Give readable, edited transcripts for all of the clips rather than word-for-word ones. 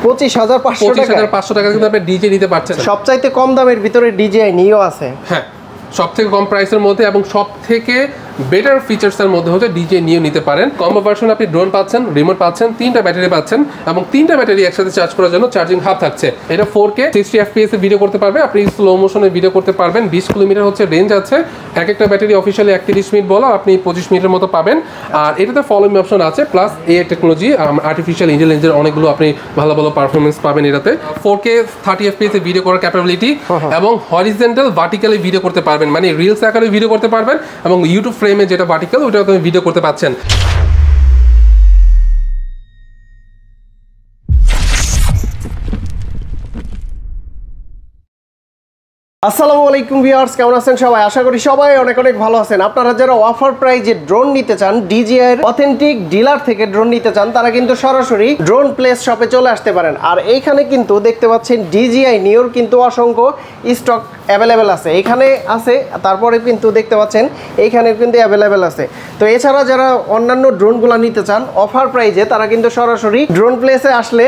25,500 টাকা কিন্তু আপনি ডিজে নিতে পারছেন। সবচাইতে কম দামের ভিতরে ডিজিআই নিও আছে। হ্যাঁ, সবথেকে কম প্রাইসের মধ্যে এবং সবথেকে বেটার ফিচার্সের মধ্যে হচ্ছে ডিজে নিয়ে নিতে পারেন। কম্বো ভার্সন আপনি ড্রোন পাচ্ছেন, রিমোট পাচ্ছেন, 3টা ব্যাটারি পাচ্ছেন এবং 3টা ব্যাটারি একসাথে চার্জ করার জন্য চার্জিং হাব থাকছে। এটা 4K 60 FPS এ ভিডিও করতে পারবে, আপনি স্লো মোশনে ভিডিও করতে পারবেন। 20 কিলোমিটার হচ্ছে রেঞ্জ আছে। এক একটা ব্যাটারি অফিশিয়ালি 31 মিনিট বলা, আপনি 25 মিনিটের মতো পাবেন। আর এটাতে ফলোইং অপশন আছে, প্লাস এআই টেকনোলজি, আর্টিফিশিয়াল ইন্টেলিজেন্সের অনেকগুলো আপনি ভালো ভালো পারফরমেন্স পাবেন এটাতে। 4K 30 FPS এ ভিডিও করার ক্যাপাবিলিটি এবং হরিজন্টাল ভার্টিক্যালি ভিডিও করতে পারবেন, মানে রিলস আকারে ভিডিও করতে পারবেন এবং ইউটিউব ফ্রেমে যেটা ভার্টিক্যাল ওটা আপনি ভিডিও করতে পাচ্ছেন। আসসালামু আলাইকুম ভিউয়ার্স, কেমন আছেন সবাই? আশা করি সবাই অনেক অনেক ভালো আছেন। আপনারা যারা অফার প্রাইজে ড্রোন নিতে চান, ডিজিআই এর অথেন্টিক ডিলার থেকে ড্রোন নিতে চান, তারা কিন্তু সরাসরি ড্রোন প্লেস শপে চলে আসতে পারেন। আর এইখানে কিন্তু দেখতে পাচ্ছেন ডিজিআই নিওর কিন্তু অসংখ্য স্টক অ্যাভেলেবেল আছে, এখানে আছে। তারপরে কিন্তু দেখতে পাচ্ছেন এইখানে কিন্তু অ্যাভেলেবেল আছে। তো এছাড়া যারা অন্যান্য ড্রোনগুলো নিতে চান অফার প্রাইজে, তারা কিন্তু সরাসরি ড্রোন প্লেসে আসলে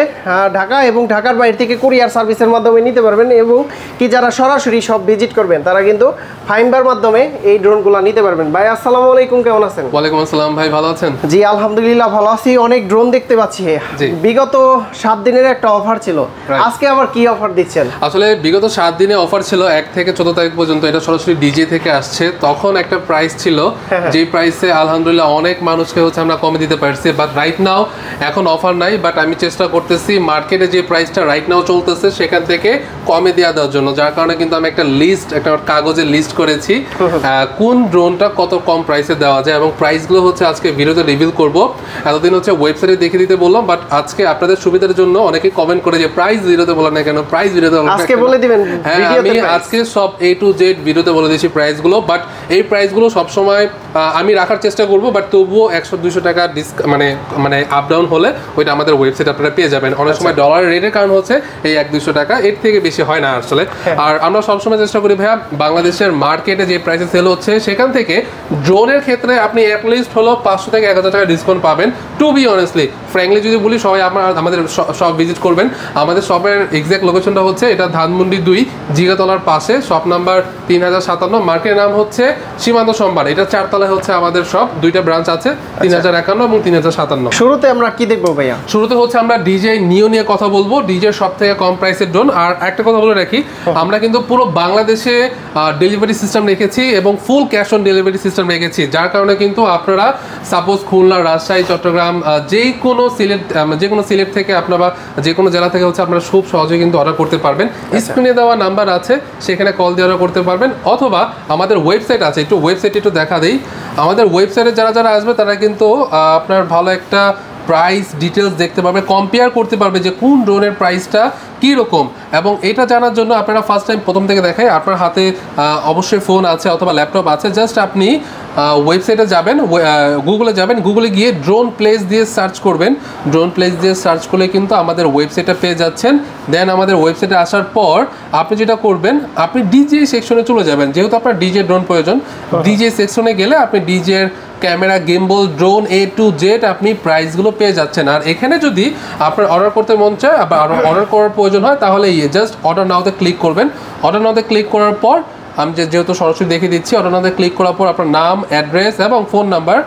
ঢাকা এবং ঢাকার বাইরে থেকে কুরিয়ার সার্ভিসের মাধ্যমে নিতে পারবেন। এবং কি যারা সরাসরি সব ভিজিট করবেন, তারা কিন্তু ফাইম্বার মাধ্যমে এই ড্রোনগুলো নিতে পারবেন। ভাই আসসালামু আলাইকুম, কেমন আছেন? ওয়ালাইকুম আসসালাম ভাই, ভালো আছেন? জি আলহামদুলিল্লাহ ভালো আছি। অনেক ড্রোন দেখতে পাচ্ছি। বিগত 7 দিনের একটা অফার ছিল, আজকে আবার কি অফার দিচ্ছেন? আসলে বিগত 7 দিনে অফার ছিল 1 থেকে 14 তারিখ পর্যন্ত। এটা সরাসরি ডিজে থেকে আসছে। তখন একটা প্রাইস ছিল, যে প্রাইসে আলহামদুলিল্লাহ অনেক মানুষকে হচ্ছে আমরা কমে দিতে পারছি। বাট রাইট নাও এখন অফার নাই, বাট আমি চেষ্টা করতেছি মার্কেটে যে প্রাইসটা রাইট নাও চলতেছে সেখান থেকে কমে দেওয়ার জন্য। যার কারণে কিন্তু আমি একটা কাগজে লিস্ট করেছি কোন ড্রোনটা কত কম প্রাইসে দেওয়া যায় এবং প্রাইসগুলো হচ্ছে আজকে ভিডিওতে রিভিল করব। এতদিন হচ্ছে ওয়েবসাইটে দেখে দিতে বললাম, বাট আজকে আপনাদের সুবিধার জন্য অনেকে কমেন্ট করে যে প্রাইস ভিডিওতে বলেন না কেন, প্রাইস ভিডিওতে আজকে বলে দিবেন। হ্যাঁ, আমি আজকে সব A to Z ভিডিওতে বলে দিয়েছি প্রাইসগুলো। বাট এই প্রাইসগুলো সবসময় আমি রাখার চেষ্টা করব, বাট তবুও 100-200 টাকা মানে আপ ডাউন হলে ওইটা আমাদের ওয়েবসাইট আপনারা পেয়ে যাবেন। অনেক সময় ডলার রেটের কারণ হচ্ছে এই 100-200 টাকা, এর থেকে বেশি হয় না আসলে। আর আমরা সবসময় চেষ্টা করি ভাইয়া বাংলাদেশের মার্কেটে যে প্রাইসে সেল হচ্ছে সেখান থেকে ড্রোনের ক্ষেত্রে আপনি অ্যাটলিস্ট হলো 500 থেকে 1000 টাকা ডিসকাউন্ট পাবেন। টু বি অনেস্টলি ফ্র্যাঙ্কলি যদি বলি, সবাই আমাদের শপ ভিজিট করবেন। আমাদের শপের এক্সাক্ট লোকেশনটা হচ্ছে এটা ধানমন্ডি 2 জিগাতলার পাশে, শপ নাম্বার 3057, মার্কেটের নাম হচ্ছে সীমান্ত সম্ভার। এটা 4 তলায় হচ্ছে আমাদের শপ, 2টা ব্রাঞ্চ আছে, 3051 এবং 3057। শুরুতে আমরা কি দেখবো ভাইয়া? শুরুতে হচ্ছে আমরা ডিজে নিও নিয়ে কথা বলবো, ডিজে সব থেকে কম প্রাইসের ড্রোন। আর একটা কথা বলে রাখি, আমরা কিন্তু পুরো বাংলাদেশে ডেলিভারি সিস্টেম রেখেছি এবং full cash on delivery system রেখেছি। যার কারণে কিন্তু আপনারা সাপোজ খুলনা, রাজশাহী, চট্টগ্রাম, যে কোনো সিলেট থেকে আপনারা যে কোনো জেলা থেকে হচ্ছে আপনারা খুব সহজে কিন্তু অর্ডার করতে পারবেন। স্ক্রিনে দেওয়া নাম্বার আছে, সেখানে কল দিয়ে অর্ডার করতে পারবেন, অথবা আমাদের ওয়েবসাইট আছে, একটু ওয়েবসাইট একটু দেখা দেই। আমাদের ওয়েবসাইটে যারা আসবে তারা কিন্তু আপনার ভালো একটা প্রাইস ডিটেলস দেখতে পারবে, কম্পেয়ার করতে পারবে যে কোন ড্রোনের প্রাইসটা কীরকম। এবং এটা জানার জন্য আপনারা ফার্স্ট টাইম প্রথম থেকে দেখাই, আপনার হাতে অবশ্যই ফোন আছে অথবা ল্যাপটপ আছে। জাস্ট আপনি ওয়েবসাইটে যাবেন, গুগলে যাবেন, গুগলে গিয়ে ড্রোন প্লেস দিয়ে সার্চ করবেন। ড্রোন প্লেস দিয়ে সার্চ করলে কিন্তু আমাদের ওয়েবসাইটে পেয়ে যাচ্ছেন। দেন আমাদের ওয়েবসাইটে আসার পর আপনি যেটা করবেন, আপনি ডিজে সেকশনে চলে যাবেন। যেহেতু আপনার ডিজে ড্রোন প্রয়োজন, ডিজে সেকশনে গেলে আপনি ডিজের camera, gimbal, drone A to Z আপনি প্রাইসগুলো পেয়ে যাচ্ছেন। আর এখানে যদি আপনার অর্ডার করতে মন চায় বা অর্ডার করার প্রয়োজন হয়, তাহলে জাস্ট অর্ডার নাওতে ক্লিক করবেন। অর্ডার নাওতে ক্লিক করার পর আমি যেহেতু সরাসরি দেখে দিচ্ছি, অর্ডার নাওতে ক্লিক করার পর আপনার নাম, অ্যাড্রেস এবং ফোন নাম্বার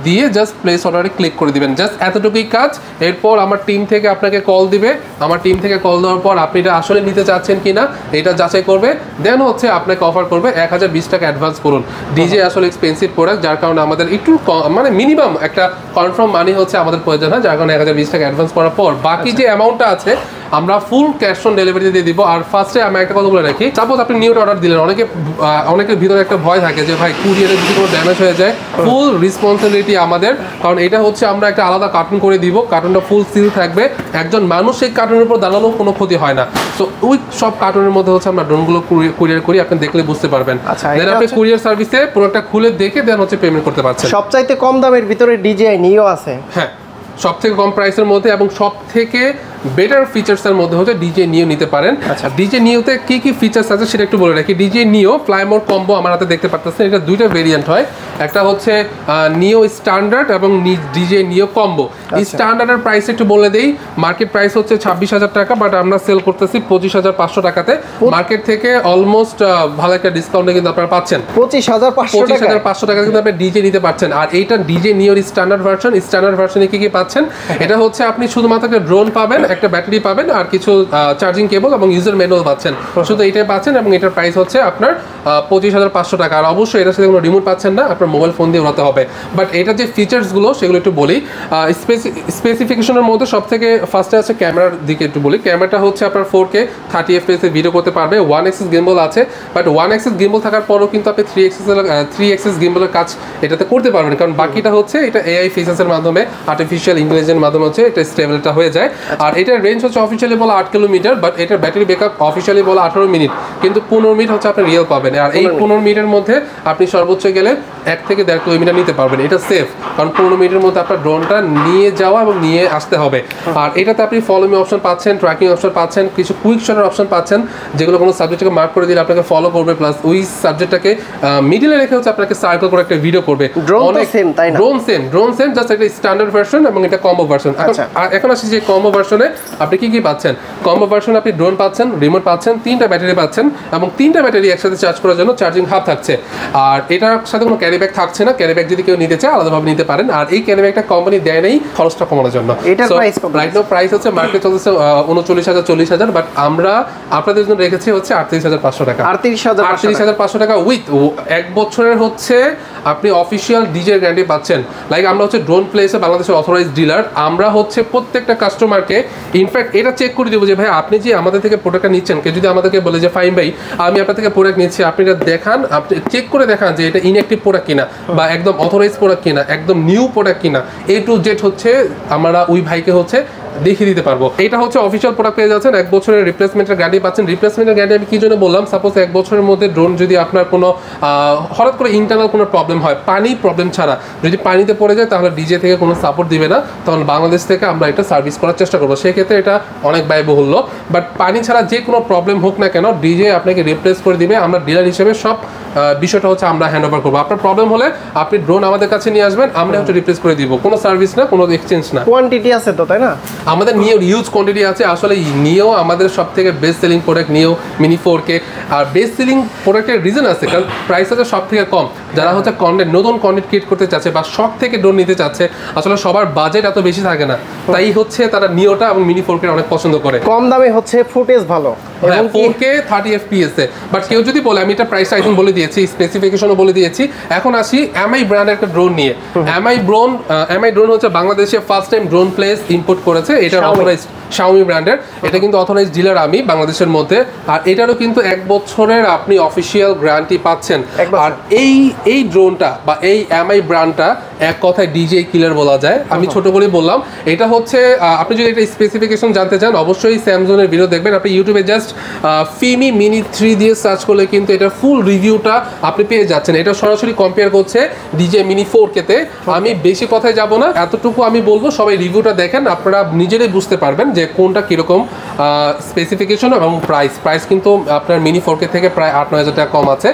দিয়ে জাস্ট প্লেস অর্ডারে ক্লিক করে দিবেন। জাস্ট এতটুকুই কাজ। এরপর আমার টিম থেকে আপনাকে কল দিবে। আমার টিম থেকে কল দেওয়ার পর আপনি এটা আসলে নিতে চাচ্ছেন কিনা এটা যাচাই করবে। দেন হচ্ছে আপনাকে অফার করবে 1020 টাকা অ্যাডভান্স করুন। ডিজে আসলে এক্সপেন্সিভ প্রোডাক্ট, যার কারণে আমাদের একটু মানে মিনিমাম একটা কনফার্ম মানি হচ্ছে আমাদের প্রয়োজন হয়, যার কারণে 1020 টাকা অ্যাডভান্স করার পর বাকি যে অ্যামাউন্টটা আছে আমরা ফুল ক্যাশ অন ডেলিভারি দিয়ে দিব। আর ফার্স্টে আমি একটা কথা বলে রাখি, সাপোজ আপনি নিউটা অর্ডার দিলেন, অনেকের ভিতরে একটা ভয় থাকে যে ভাই কুরিয়ারে যদি কোনো ড্যামেজ হয়ে যায়, ফুল রেসপন্সিবিলিটি আমাদের। কারণ এটা হচ্ছে আমরা একটা আলাদা কার্টুন করে দিব, কার্টুনটা ফুল সিল থাকবে, একজন মানুষ এই কার্টুনের উপর দাঁড়ালেও কোনো ক্ষতি হয় না। তো ওই সব কার্টুনের মধ্যে হচ্ছে আমরা ড্রোনগুলো কুরিয়ার করি, আপনি দেখলে বুঝতে পারবেন। দেন আপনি কুরিয়ার সার্ভিসে প্রোডাক্টটা খুলে দেখে দেন হচ্ছে পেমেন্ট করতে পারছেন। সবচাইতে কম দামের ভিতরে ডিজিআই নিও আছে। হ্যাঁ, সব থেকে কম প্রাইসের মধ্যে এবং সব থেকে বেটার ফিচার্সের মধ্যে হচ্ছে ডিজে নিও নিতে পারেন। ডিজে নিওতে কি কি ফিচার্স আছে সেটা একটু বলে রাখি। ডিজে নিও ফ্লাইমোর কম্বো আমার হাতে দেখতে পাচ্ছেন, এটা দুইটা ভেরিয়েন্ট হয়। একটা হচ্ছে নিও স্ট্যান্ডার্ড এবং ডিজে নিও কম্বো। স্ট্যান্ডার্ডের প্রাইস একটু বলে দেই, মার্কেট প্রাইস হচ্ছে 26,000 টাকা, বাট আমরা সেল করতেছি 25,500 টাকাতে। মার্কেট থেকে অলমোস্ট ভালো একটা ডিসকাউন্টে কিন্তু আপনারা পাচ্ছেন। 25,500 টাকা কিন্তু আপনি ডিজে নিতে পারছেন। আর এইটা ডিজে নিওর স্ট্যান্ডার্ড ভার্সন। স্ট্যান্ডার্ড ভার্সনে কি কি পাচ্ছেন, এটা হচ্ছে আপনি শুধুমাত্র একটা ড্রোন পাবেন, একটা ব্যাটারি পাবেন, আর কিছু চার্জিং কেবল এবং ইউজার ম্যানুয়াল পাচ্ছেন, শুধু এইটাই পাচ্ছেন। এবং এটার প্রাইস হচ্ছে আপনার 25,500 টাকা। আর অবশ্যই এটার সাথে কোনো রিমোট পাচ্ছেন না, আপনার মোবাইল ফোন দিয়ে উড়াতে হবে। বাট এটার যে ফিচার্সগুলো সেগুলো একটু বলি। স্পেসিফিকেশনের মধ্যে সব থেকে ফার্স্টে আছে ক্যামেরার দিকে একটু বলি। ক্যামেরাটা হচ্ছে আপনার 4K 30 FPS এ ভিডিও করতে পারবে। 1 axis গিম্বল আছে, বাট 1 axis গিম্বল থাকার পরও কিন্তু আপনি 3 axis গিম্বলের কাজ এটাতে করতে পারবেন, কারণ বাকিটা হচ্ছে এটা AI ফিচার্সের মাধ্যমে, আর্টিফিশিয়াল ইন্টেলিজেন্সের মাধ্যমে হচ্ছে এটা স্টেবলটা হয়ে যায়। আর এটার রেঞ্জ হচ্ছে অফিশিয়ালি বলা 8 কিলোমিটার, বাট এটার ব্যাটারি ব্যাকআপ অফিশিয়ালি বলা 18 মিনিট, কিন্তু 15 মিনিট হচ্ছে আপনি রিয়েল পাবেন। আর এই 15 মিনিটের মধ্যে আপনি সর্বোচ্চ গেলে 1 থেকে 1.5 কিলোমিটার নিতে পারবেন। এটা সেফ, কারণ 15 মিনিটের মধ্যে আপনার ড্রোনটা নিয়ে যাওয়া এবং নিয়ে আসতে হবে। আর এটাতে আপনি ফলো মি অপশন পাচ্ছেন, ট্র্যাকিং অপশন পাচ্ছেন, কিছু কুইক শটের অপশন পাচ্ছেন, যেগুলো কোনো সাবজেক্টকে মার্ক করে দিলে আপনাকে ফলো করবে, প্লাস ওই সাবজেক্টটাকে মিডিলে রেখে হচ্ছে আপনাকে সার্কেল করে একটা ভিডিও করবে। ড্রোন সেম, তাই না? ড্রোন সেম, জাস্ট একটা স্ট্যান্ডার্ড ভার্সন এবং এটা কম্বো ভার্সন। এখন আসি যে কম্বো ভার্সনে আপনি কি কি পাচ্ছেন। কম্বো ভার্সনে আপনি ড্রোন পাচ্ছেন, রিমোট পাচ্ছেন, 3টা ব্যাটারি পাচ্ছেন, এবং 3টা ব্যাটারি একসাথে চার্জ করার জন্য চার্জিং হাব থাকছে। আর এটার সাথে কোনো ক্যারি ব্যাগ থাকছে না। ক্যারি ব্যাগ যদি কেউ নিতে চায় আলাদাভাবে নিতে পারেন। আর এই ক্যারি ব্যাগটা কোম্পানি দেয় নেই খরচটা কমানোর জন্য। এটার প্রাইস কত? রাইট নাও প্রাইস হচ্ছে মার্কেট চলছে 39,000 40,000, বাট আমরা আপনাদের জন্য রেখেছি হচ্ছে 38,500 টাকা। 38,500 টাকা উইথ 1 বছরের হচ্ছে আপনি অফিসিয়াল ডিজে গ্যারান্টি পাচ্ছেন। লাইক আমরা হচ্ছে ড্রোন প্লেসে বাংলাদেশের অথরাইজড ডিলার, আমরা হচ্ছে প্রত্যেকটা কাস্টমারকে ইনফ্যাক্ট এটা চেক করে দেবো যে ভাই আপনি যে আমাদের থেকে প্রোডাক্টটা নিচ্ছেন, কেউ যদি আমাদেরকে বলে যে ফাইন ভাই আমি আপনার থেকে প্রোডাক্ট নিচ্ছি, আপনি এটা দেখান, আপনি চেক করে দেখান যে এটা ইনঅ্যাক্টিভ প্রোডাক্ট কিনা বা একদম অথরাইজ প্রোডাক্ট কিনা, একদম নিউ প্রোডাক্ট কিনা, A to Z হচ্ছে আমরা ওই ভাইকে হচ্ছে দেখিয়ে দিতে পারবো। এটা হচ্ছে অফিসিয়াল প্রোডাক্ট পেয়ে যাচ্ছেন। 1 বছরের রিপ্লেসমেন্টের গ্যারান্টি পাচ্ছেন। রিপ্লেসমেন্টের গ্যারান্টি আমি কি জন্য বললাম, সাপোজ 1 বছরের মধ্যে ড্রোন যদি আপনার কোনো হঠাৎ করে ইন্টারনাল কোনো প্রবলেম হয়, পানি প্রবলেম ছাড়া যদি পানিতে পড়ে যায়, তাহলে ডিজে থেকে কোনো সাপোর্ট দিবে না, তখন বাংলাদেশ থেকে আমরা এটা সার্ভিস করার চেষ্টা করবো। সেক্ষেত্রে এটা অনেক ব্যয়বহুল্য। বাট পানি ছাড়া যে কোনো প্রবলেম হোক না কেন, ডিজে আপনাকে রিপ্লেস করে দিবে। আমরা ডিলার হিসেবে সব বিষয়টা হচ্ছে আমরা হ্যান্ড ওভার করবো। আপনার প্রবলেম হলে আপনি ড্রোন আমাদের কাছে নিয়ে আসবেন, আমরা হচ্ছে রিপ্লেস করে দিব। কোনো সার্ভিস না, কোনো এক্সচেঞ্জ না। কোয়ান্টিটি আছে তো, তাই না? আমাদের নিও হিউজ কোয়ান্টিটি আছে। আসলে নিও আমাদের সব থেকে বেস্ট সেলিং প্রোডাক্ট, নিও মিনি 4K। আর বেস্ট সেলিং প্রোডাক্টের রিজন আছে, কারণ প্রাইস হচ্ছে সব থেকে কম। যারা হচ্ছে কন্টেন্ট, নতুন কন্টেন্ট ক্রিয়েট করতে চাচ্ছে বা শখ থেকে ড্রোন নিতে চাচ্ছে, আসলে সবার বাজেট এত বেশি থাকে না, তাই হচ্ছে তারা নিওটা এবং মিনি 4K অনেক পছন্দ করে। কম দামে হচ্ছে ফুটেজ ভালো, এবং 4K 30 FPS এ। বাট কেউ যদি বলে, আমি এটা প্রাইসটা এখন বলে দিয়েছি, স্পেসিফিকেশনও বলে দিয়েছি। এখন আসি MI ব্র্যান্ডের একটা ড্রোন নিয়ে। MI ড্রোন হচ্ছে বাংলাদেশে first time drone place import করেছে। এটা অথরাইজড Xiaomi ব্র্যান্ডের, এটা কিন্তু অথরাইজড ডিলার আমি বাংলাদেশের মধ্যে। আর এটারও কিন্তু 1 বছরের আপনি অফিসিয়াল গ্যারান্টি পাচ্ছেন। আর এই ড্রোনটা বা এই MI ব্র্যান্ডটা এক কথায় ডিজে কিলার বলা যায়। আমি ছোট করে বললাম। এটা হচ্ছে আপনি যদি এটা স্পেসিফিকেশন জানতে চান, অবশ্যই স্যামসংয়ের ভিডিও দেখবেন। আপনি ইউটিউবে জাস্ট ফিমি মিনি 3 দিয়ে সার্চ করলে কিন্তু এটা ফুল রিভিউটা আপনি পেয়ে যাচ্ছেন। এটা সরাসরি কম্পেয়ার করছে ডিজে মিনি 4K-তে। আমি বেশি কথায় যাব না, এতটুকু আমি বলবো সবাই রিভিউটা দেখেন, আপনারা নিজেরাই বুঝতে পারবেন যে কোনটা কীরকম স্পেসিফিকেশন এবং প্রাইস কিন্তু আপনার মিনি 4K থেকে প্রায় 8-9 হাজার টাকা কম আছে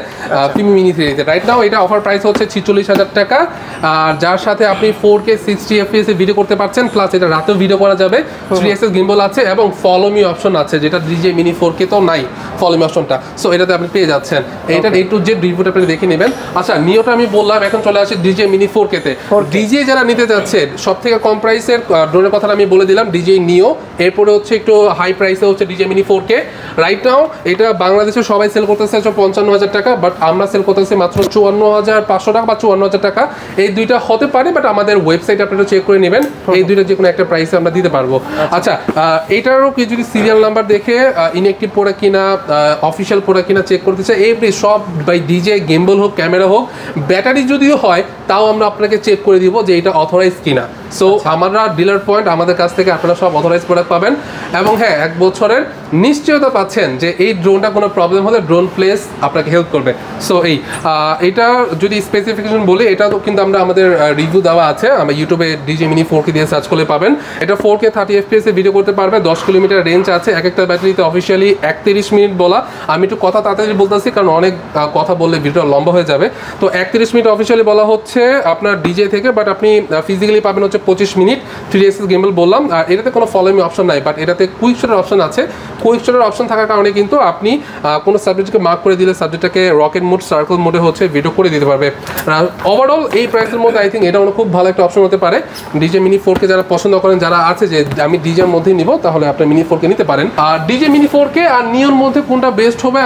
ফিমি মিনি 3-তে। রাইট নাও এটা অফার প্রাইস হচ্ছে 46,000 টাকা। আর যার সাথে আপনি 4K 60 FPS এ ভিডিও করতে পারছেন, প্লাস এটা রাতেও ভিডিও করা যাবে, 3 axis গিম্বল আছে এবং ফলো মি অপশন আছে, যেটা ডিজে মিনি 4K তো নাই ফলো মি অপশনটা। সো এটাতে আপনি পেয়ে যাচ্ছেন। এইটার A to Z রিভিউটা আপনি দেখে নেবেন। আচ্ছা, নিওটা আমি বললাম, এখন চলে আসে ডিজে মিনি 4K-তে। ডিজে যারা নিতে যাচ্ছে, সব থেকে কম প্রাইসের ড্রোনের কথা আমি বলে দিলাম, ডিজে নিও। এরপরে হচ্ছে একটু হাই প্রাইসে হচ্ছে DJ mini 4K। Right now এটা বাংলাদেশে সবাই সেল করতেছে 55,000 টাকা, বাট আমরা সেল করতেছি মাত্র 54,500 টাকা বা 54,000 টাকা। এই দুইটা হতে পারে, বাট আমাদের ওয়েবসাইট আপনারা চেক করে নেবেন, এই দুইটা যে কোনো একটা প্রাইসে আমরা দিতে পারবো। আচ্ছা, এটারও কি যদি সিরিয়াল নাম্বার দেখে ইনঅ্যাক্টিভ প্রোডাক্ট কিনা অফিসিয়াল প্রোডাক্ট কিনা চেক করতেছে, এভরি সব বাই ডিজে গিম্বল হোক, ক্যামেরা হোক, ব্যাটারি যদিও হয় তাও আমরা আপনাকে চেক করে দিব যে এটা অথরাইজ কিনা। সো আমরা ডিলার পয়েন্ট, আমাদের কাছ থেকে আপনারা সব অথরাইজ প্রোডাক্ট পাবেন। এবং হ্যাঁ, 1 বছরের নিশ্চয়তা পাচ্ছেন যে এই ড্রোনটা কোনো প্রবলেম হলে ড্রোন প্লেস আপনাকে হেল্প করবে। সো এটা যদি স্পেসিফিকেশন বলি, এটা তো কিন্তু আমরা আমাদের রিভিউ দেওয়া আছে, আমরা ইউটিউবে ডিজে মিনি 4K দিয়ে সার্চ করলে পাবেন। এটা 4K 30 FPS এ ভিডিও করতে পারবে, 10 কিলোমিটার রেঞ্জ আছে, এক একটা ব্যাটারিতে অফিসিয়ালি 31 মিনিট বলা। আমি একটু কথা তাড়াতাড়ি বলতেছি কারণ অনেক কথা বললে ভিডিওটা লম্বা হয়ে যাবে। তো 31 মিনিট অফিসিয়ালি বলা হচ্ছে আপনার ডিজে থেকে, বাট আপনি ফিজিক্যালি পাবেন হচ্ছে 25 মিনিট। 3 axis গিম্বল বললাম, আর এটাতে কোনো ফলো মি অপশন নাই, বাট এটাতে কুইক শটের অপশন আছে। কুইক শটের অপশন থাকার কারণে কিন্তু আপনি কোনো সাবজেক্টকে মার্ক করে দিলে সাবজেক্টটাকে রকেট মোড, সার্কেল মোডে হচ্ছে ভিডিও করে দিতে পারবে। ওভারঅল এই প্রাইসের মধ্যে আই থিঙ্ক এটা খুব ভালো একটা অপশন হতে পারে। ডিজে মিনি 4K যারা পছন্দ করেন, যারা আছে যে আমি ডিজের মধ্যে নিব, তাহলে আপনি মিনি 4K নিতে পারেন। আর ডিজে মিনি 4K আর নিওর মধ্যে কোনটা বেস্ট হবে,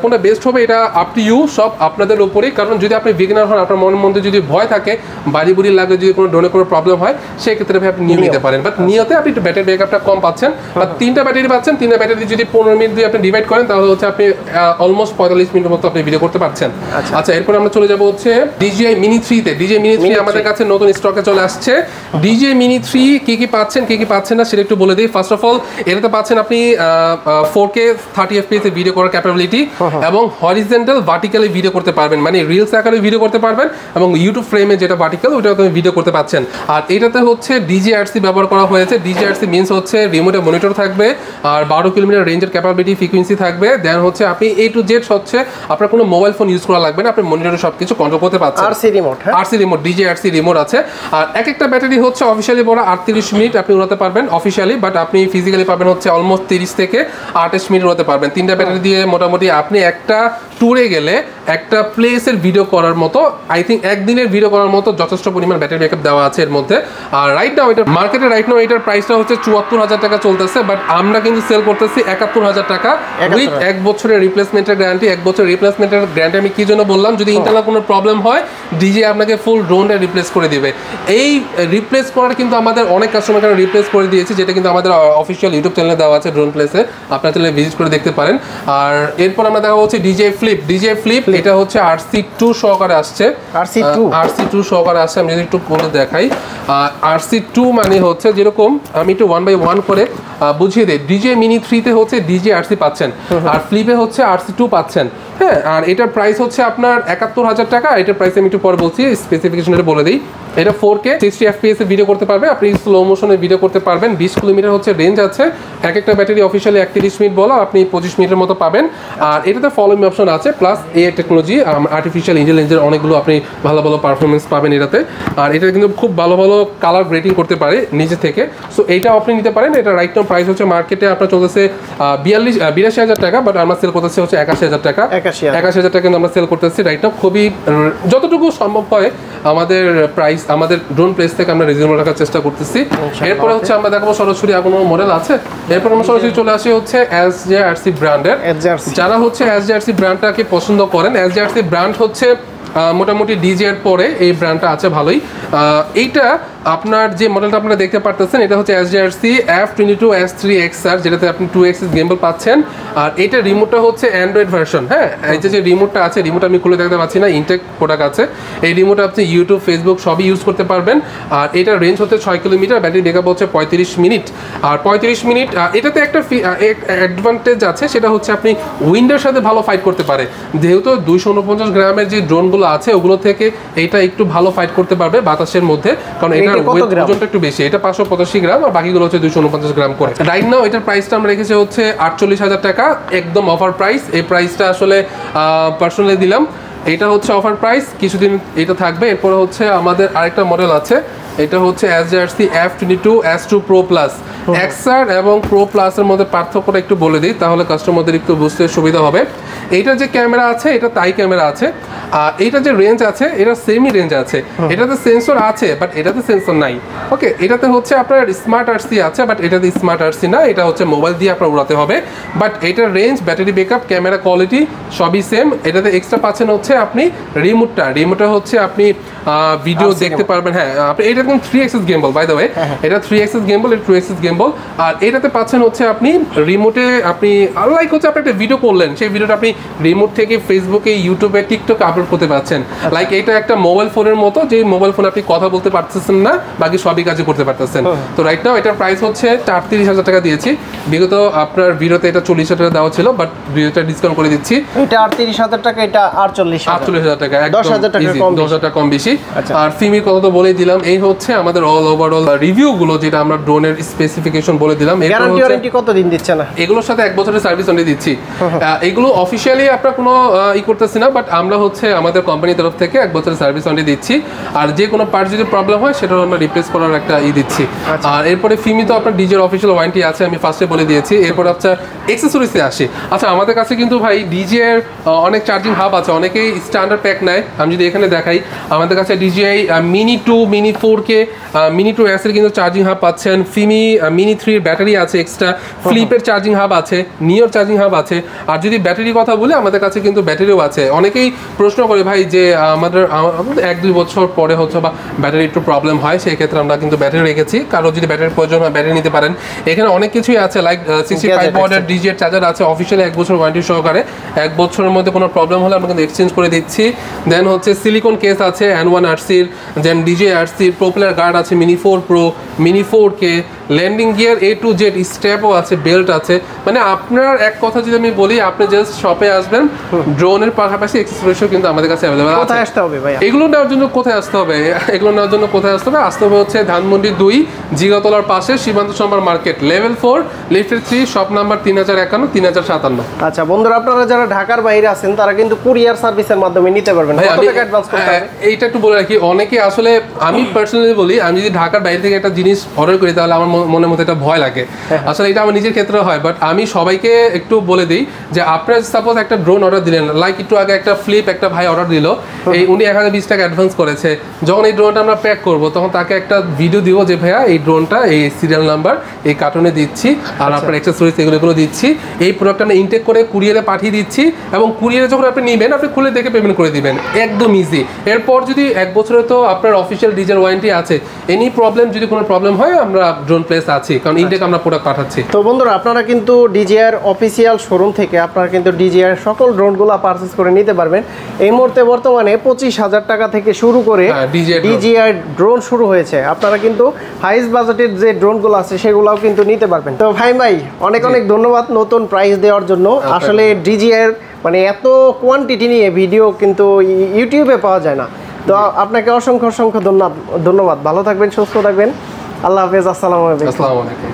কোনটা বেস্ট হবে এটা আপ টু ইউ, সব আপনাদের উপরেই। কারণ যদি আপনি বিগিনার হন, আপনার মনের মধ্যে যদি ভয় থাকে, বাড়ি বুড়ি লাগে, যদি কোনো ড্রোনে কোনো প্রবলেম হয়, সেই ক্ষেত্রে আপনি নিয়ে নিতে পারেন। বাট নিয়তে আপনি একটু ব্যাটারি ব্যাকআপটা কম পাচ্ছেন, বা 3টা ব্যাটারি পাচ্ছেন। 3টা ব্যাটারি যদি 15 মিনিট দিয়ে আপনি ডিভাইড করেন, তাহলে হচ্ছে আপনি অলমোস্ট 45 মিনিটের মতো আপনি ভিডিও করতে পারছেন। আচ্ছা, এরপর আমরা চলে যাবো হচ্ছে DJI Mini 3 তে। DJI Mini 3 আমাদের কাছে নতুন স্টকে চলে আসছে। DJI Mini 3 কি কি পাচ্ছেন, কি কি পাচ্ছেন না সেটা একটু বলে দিই। ফার্স্ট অফ অল, এটাতে পাচ্ছেন আপনি 4K 30 FPS এ ভিডিও করার ক্যাপাবিলিটি, এবং হরিজন্টাল ভার্টিক্যালি ভিডিও করতে পারবেন, মানে রিলস আকারে ভিডিও করতে পারবেন, এবং ইউটিউব ফ্রেমে যেটা ভার্টিক্যাল ওটাতে ভিডিও করতে পাচ্ছেন। আর এটাতে হচ্ছে DJI-RC ব্যবহার করা হয়েছে। DJI-RC মিনস হচ্ছে রিমোটে মনিটর থাকবে, আর 12 কিলোমিটার রেঞ্জের ক্যাপাবিলিটি, ফ্রিকোয়েন্সি থাকবে। দেন হচ্ছে আপনি A to Z হচ্ছে আপনার কোনো মোবাইল ফোন ইউজ করা লাগবে না, আপনি মনিটরে সবকিছু কন্ট্রোল করতে পারছেন। RC remote, RC remote, DJI-RC remote আছে। আর এক একটা ব্যাটারি হচ্ছে অফিসিয়ালি বড় 38 মিনিট আপনি উড়াতে পারবেন অফিসিয়ালি, বাট আপনি ফিজিক্যালি পাবেন হচ্ছে অলমোস্ট 30 থেকে 28 মিনিট উড়াতে পারবেন। 3টা ব্যাটারি দিয়ে মোটামুটি আপনি একটা ট্যুরে গেলে একটা প্লেসের ভিডিও করার মতো, আই থিঙ্ক একদিনের ভিডিও করার মতো যথেষ্ট পরিমাণ ব্যাটারি ব্যাকআপ দেওয়া আছে এর মধ্যে। আর রাইট নাও এটা মার্কেটে এটার প্রাইসটা হচ্ছে 74,000 টাকা চলতেছে, বাট আমরা কিন্তু সেল করতেছি 71,000 টাকা উইথ 1 বছরের রিপ্লেসমেন্টের গ্যারান্টি। 1 বছর রিপ্লেসমেন্টের গ্যারান্টি আমি কি জন্য বললাম, যদি ইন্টারনাল কোনো প্রবলেম হয়, DJI আপনাকে ফুল ড্রোনটা রিপ্লেস করে দিবে। এই রিপ্লেস করার কিন্তু আমাদের অনেক কাস্টমারকে রিপ্লেস করে দিয়েছে, যেটা কিন্তু আমাদের অফিসিয়াল ইউটিউব চ্যানেলে দেওয়া আছে, ড্রোন প্লেসে, আপনার চ্যানেলে ভিজিট করে দেখতে পারেন। আর এরপর আমরা দেখা হচ্ছে DJI Flip। এটা হচ্ছে RC2 সহকারে আসছে। RC2 সহকারে আসছে। আমি যদি একটু করে দেখাই, RC2 মানে হচ্ছে যেরকম, আমি একটু 1 by 1 করে বুঝিয়ে দিই। DJI Mini 3 তে হচ্ছে DJI-RC পাচ্ছেন, আর ফ্লিপে হচ্ছে RC2 পাচ্ছেন। হ্যাঁ, আর এটার প্রাইস হচ্ছে আপনার 71,000 টাকা। এটার প্রাইস আমি একটু পরে বলছি, স্পেসিফিকেশনটা বলে দিই। এটা 4K 60 FPS এ ভিডিও করতে পারবে, আপনি স্লো মোশনে ভিডিও করতে পারবেন। 20 কিলোমিটার হচ্ছে রেঞ্জ আছে, এক একটা ব্যাটারি অফিসিয়ালি 31 মিনিট বলা, আপনি 25 মিনিটের মতো পাবেন। আর এটাতে ফলো মি অপশন আছে, প্লাস AI টেকনোলজি, আর্টিফিশিয়াল ইন্টেলিজেন্সের অনেকগুলো আপনি ভালো ভালো পারফরমেন্স পাবেন এটাতে। আর এটা কিন্তু খুব ভালো ভালো কালার গ্রেডিং করতে পারে নিজে থেকে। সো এইটা আপনি নিতে পারেন। এটা রাইট নাও প্রাইস হচ্ছে মার্কেটে আপনার চলতেছে 82,000 টাকা, বাট আমরা সেল করতেছি হচ্ছে 81,000 টাকা। 81,000 টাকা কিন্তু আমরা সেল করতেছি রাইট নাও। খুবই যতটুকু সম্ভব হয় আমাদের প্রাইস, আমাদের ড্রোন প্লেস থেকে আমরা রিজনেবল রাখার চেষ্টা করতেছি। এরপরে হচ্ছে আমরা দেখাবো সরাসরি কোনো মডেল আছে। এরপর আমরা সরাসরি চলে আসি হচ্ছে SJI-RC ব্র্যান্ডের। যারা হচ্ছে SJI-RC ব্র্যান্ডটাকে পছন্দ করেন, SJI-RC ব্র্যান্ড হচ্ছে মোটামুটি DJI এর পরে এই ব্র্যান্ডটা আছে ভালোই। এইটা আপনার যে মডেলটা আপনারা দেখতে পারতেছেন, এটা হচ্ছে SJI-RC F22S3XR, যেটাতে আপনি 2 axis গিম্বল পাচ্ছেন। আর এইটা রিমোটটা হচ্ছে অ্যান্ড্রয়েড ভার্সন। হ্যাঁ, এই যে রিমোটটা আছে, রিমোট আমি খুলে দেখতে পাচ্ছি না, ইনটেক প্রোডাক্ট আছে। এই রিমোট আপনি ইউটিউব, ফেসবুক সবই ইউজ করতে পারবেন। আর এটার রেঞ্জ হচ্ছে 6 কিলোমিটার, ব্যাটারি ব্যাকআপ হচ্ছে 35 মিনিট। আর 35 মিনিট এটাতে একটা অ্যাডভান্টেজ আছে, সেটা হচ্ছে আপনি উইন্ডের সাথে ভালো ফাইট করতে পারে। যেহেতু 249 গ্রামের যে ড্রোনগুলো আছে ওগুলো থেকে এইটা একটু ভালো ফাইট করতে পারবে বাতাসের মধ্যে, কারণ এটা ওজনটা একটু বেশি। এটা 585 গ্রাম, আর বাকিগুলো হচ্ছে 249 গ্রাম করে। রাইট নাও এটার প্রাইসটা আমরা রেখেছি হচ্ছে 48,000 টাকা, একদম অফার প্রাইস। এই প্রাইসটা আসলে পার্সোনালি দিলাম। এটা হচ্ছে অফার প্রাইস, কিছুদিন এটা থাকবে। এরপরে হচ্ছে আমাদের আরেকটা মডেল আছে, এটা হচ্ছে SJI-RC F22S2 Pro Plus। XR এবং Pro Plus এর মধ্যে পার্থক্যটা একটু বলে দিই, তাহলে কাস্টমারদের একটু বুঝতে সুবিধা হবে। এইটার যে ক্যামেরা আছে, এটা তাই ক্যামেরা আছে। আর এইটা যে রেঞ্জ আছে, এটা সেমি রেঞ্জ আছে। এটাতে সেন্সর আছে, বাট এটাতে সেন্সর নাই। ওকে, এটাতে হচ্ছে আপনার স্মার্ট-RC আছে, বাট এটাতে স্মার্ট-RC না, এটা হচ্ছে মোবাইল দিয়ে আপনার উড়াতে হবে। বাট এটার range, battery backup, camera quality সবই সেম। এটাতে এক্সট্রা পাচ্ছেন হচ্ছে আপনি রিমোটটা হচ্ছে আপনি ভিডিও দেখতে পারবেন। হ্যাঁ, আপনি এটা কিন্তু 3 axis gimbal, by the way. এটা 3 axis গিম্বল, এটা 2 axis গিম্বল। আর এটাতে পাচ্ছেন হচ্ছে আপনি রিমোটে আপনি লাইক হচ্ছে আপনি একটা ভিডিও করলেন, সেই ভিডিওটা আপনি রিমোট থেকে ফেসবুকে, ইউটিউবে, টিকটকে আপলোড করতে পারছেন। লাইক এটা একটা মোবাইল ফোনের মতো, যে মোবাইল ফোনে আপনি কথা বলতে পারতেছেন না, বাকি সবই কাজে করতে পারতেছেন। তো রাইট নাও এটার প্রাইস হচ্ছে 38,000 টাকা দিয়েছি। বিগত আপনার ভিডিওতে এটা 40,000 টাকা দেওয়া ছিল, বাট ভিডিওটা ডিসকাউন্ট করে দিচ্ছি। এটা 38,000 টাকা, এটা 48,000 টাকা, 10,000 টাকা কম, 10,000 টাকা কম বেশি। আর ফিমির কথা তো বলেই দিলাম। এই হচ্ছে আমাদের অল ওভারঅল রিভিউ গুলো, যেটা আমরা ড্রোনের স্পেসিফিকেশন বলে দিলাম। গ্যারান্টি ওয়ারেন্টি কতদিন দিচ্ছে না? এগুলোর সাথে 1 বছরের সার্ভিস ওয়ারেন্টি দিচ্ছি। এগুলো অফিশিয়ালি আপনার কোনো করতেছি না, বাট আমরা হচ্ছে আমাদের কোম্পানির তরফ থেকে 1 বছরের সার্ভিস ওয়ারেন্টি দিচ্ছি। আর যে কোনো পার্ট যদি প্রবলেম হয় সেটা আমরা রিপ্লেস করার একটা দিচ্ছি। আর এরপরে ফিমি তো আপনার ডিজের অফিশিয়াল ওয়ারেন্টি আছে, আমি ফার্স্টে বলে দিয়েছি। এরপর আপনার অ্যাক্সেসরিজে আসি। আচ্ছা, আমাদের কাছে কিন্তু ভাই ডিজের অনেক চার্জিং হাব আছে, অনেকেই স্ট্যান্ডার্ড প্যাক নেয়। আমি যদি এখানে দেখাই, আমাদের কাছে DJI mini 2, mini 4K, mini 2S এর কিন্তু চার্জিং হাব পাচ্ছেন। ফিমি মিনি 3 ব্যাটারি আছে এক্সট্রা, ফ্লিপের চার্জিং হাব আছে, নিওর চার্জিং হাব আছে। আর যদি ব্যাটারির কথা বলি, আমাদের কাছে কিন্তু ব্যাটারিও আছে। অনেকেই প্রশ্ন করে ভাই যে আমাদের 1-2 বছর পরে হচ্ছে বা ব্যাটারি একটু প্রবলেম হয়, সেই ক্ষেত্রে আমরা কিন্তু ব্যাটারি রেখেছি। কারো যদি ব্যাটারির প্রয়োজন হয় ব্যাটারি নিতে পারেন। এখানে অনেক কিছুই আছে, লাইক 65 ওয়াটের ডিজিএর চার্জার আছে অফিশিয়ালি 1 বছর ওয়ারেন্টি সহকারে। 1 বছরের মধ্যে কোনো প্রবলেম হলে আমরা কিন্তু এক্সচেঞ্জ করে দিচ্ছি। দেন হচ্ছে সিলিকন কেস আছে N1 RC-র, দেন ডিজে RC-র প্রোপেলার গার্ড আছে mini 4 Pro, mini 4K, landing gear A to Z, স্ট্র্যাপও আছে, বেল্ট আছে। মানে আপনার এক কথা যদি আমি বলি, আপনি জাস্ট শপে আসবেন, ড্রোনের পাশাপাশি অ্যাক্সেসরিজও কিন্তু আমাদের কাছে অ্যাভেলেবল আছে। কোথায় আসতে হবে ভাই? এগুলো নেওয়ার জন্য কোথায় আসতে হবে? এগুলো নেওয়ার জন্য কোথায় আসতে হবে? আসতে হবে হচ্ছে ধানমন্ডি 2 জিগাতলার পাশে সীমান্ত সম্ভার মার্কেট, লেভেল 4, লিফটের 3, শপ নাম্বার 3051 3057। আচ্ছা বন্ধুরা, আপনারা যারা ঢাকার বাইরে আছেন তারা কিন্তু কুরিয়ার সার্ভিসের মাধ্যমে নিতে পারবেন। কত টাকা অ্যাডভান্স করতে হবে? এইটা একটু বলে রাখি, অনেকে আসলে, আমি পার্সোনালি বলি, আমি যদি ঢাকার বাইরে থেকে একটা জিনিস অর্ডার করি তাহলে আমার মনের মধ্যে একটা ভয় লাগে। আসলে এটা আমার নিজের ক্ষেত্রে হয়, বাট আমি সবাইকে একটু বলে দিই যে আপনারা সাপোজ একটা ড্রোন অর্ডার দিলেন, লাইক একটু আগে একটা ফ্লিপ একটা ভাই অর্ডার দিল, উনি 1020 টাকা অ্যাডভান্স করেছে। যখন এই ড্রোনটা আমরা প্যাক করবো, তখন তাকে একটা ভিডিও দিব যে ভাইয়া এই ড্রোনটা এই সিরিয়াল নাম্বার এই কার্টুনে দিচ্ছি, আর আপনার অ্যাক্সেসরিজ এগুলো দিচ্ছি, এই প্রোডাক্টটা আমরা ইনটেক করে কুরিয়ারে পাঠিয়ে দিচ্ছি, এবং কুরিয়ারে যখন আপনি নেবেন আপনি খুলে দেখে পেমেন্ট করে দিবেন, একদম ইজি। এরপর যদি 1 বছরে তো আপনার অফিসিয়াল ডিজের ওয়ারেন্টি আছে। এনি প্রবলেম, যদি কোনো প্রবলেম হয় আমরা ড্রোন প্লেস আছি, কারণ ইনটেক আমরা প্রোডাক্ট পাঠাচ্ছি। তো বন্ধুরা, আপনারা কিন্তু ডিজিআর অফিসিয়াল শোরুম থেকে আপনারা কিন্তু ডিজিআর সকল ড্রোনগুলো পারচেস করে নিতে পারবেন। এই মুহূর্তে বর্তমানে 25,000 টাকা থেকে শুরু করে ডিজিআর ড্রোন শুরু হয়েছে। আপনারা কিন্তু হাইস্ট বাজেটের যে ড্রোনগুলো আছে সেগুলোও কিন্তু নিতে পারবেন। তো ভাই অনেক অনেক ধন্যবাদ নতুন প্রাইস দেওয়ার জন্য। আসলে ডিজিআর মানে এত কোয়ান্টিটি নিয়ে ভিডিও কিন্তু ইউটিউবে পাওয়া যায় না। তো আপনাকে অসংখ্য অসংখ্য ধন্যবাদ। ভালো থাকবেন, সুস্থ থাকবেন। আল্লাহ হাফেজ, আসসালামু আলাইকুম।